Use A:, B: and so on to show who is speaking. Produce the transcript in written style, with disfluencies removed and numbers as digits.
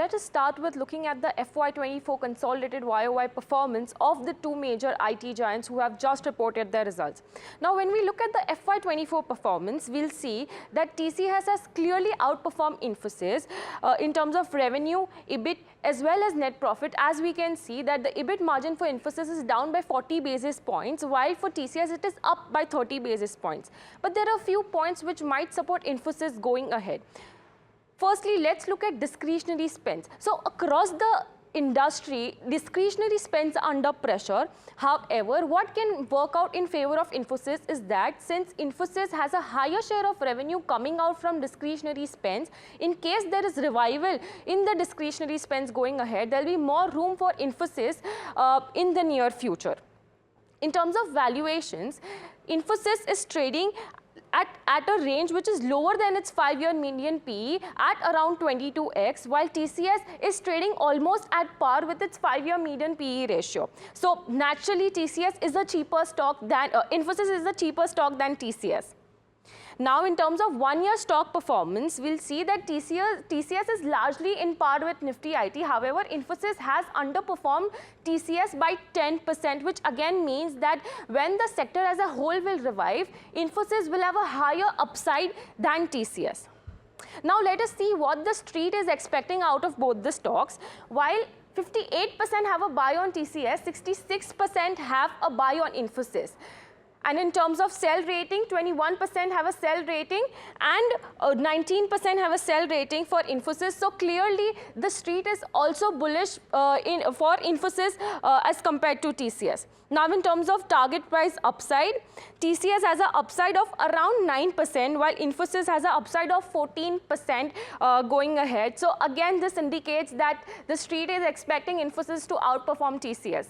A: Let us start with looking at the FY24 consolidated YOY performance of the two major IT giants who have just reported their results. Now, when we look at the FY24 performance, we'll see that TCS has clearly outperformed Infosys in terms of revenue, EBIT, as well as net profit. As we can see that the EBIT margin for Infosys is down by 40 basis points, while for TCS it is up by 30 basis points. But there are a few points which might support Infosys going ahead. Firstly, let's look at discretionary spends. So across the industry, discretionary spends are under pressure. However, what can work out in favor of Infosys is that since Infosys has a higher share of revenue coming out from discretionary spends, in case there is revival in the discretionary spends going ahead, there will be more room for Infosys in the near future. In terms of valuations, Infosys is trading at a range which is lower than its 5-year median PE at around 22x, while TCS is trading almost at par with its 5-year median PE ratio. So naturally, TCS is a cheaper stock than Infosys is a cheaper stock than TCS. Now, in terms of one-year stock performance, we'll see that TCS is largely in par with Nifty IT. However, Infosys has underperformed TCS by 10%, which again means that when the sector as a whole will revive, Infosys will have a higher upside than TCS. Now, let us see what the street is expecting out of both the stocks. While 58% have a buy on TCS, 66% have a buy on Infosys. And in terms of sell rating, 21% have a sell rating and 19% have a sell rating for Infosys. So clearly, the street is also bullish for Infosys as compared to TCS. Now, in terms of target price upside, TCS has an upside of around 9%, while Infosys has an upside of 14% going ahead. So again, this indicates that the street is expecting Infosys to outperform TCS.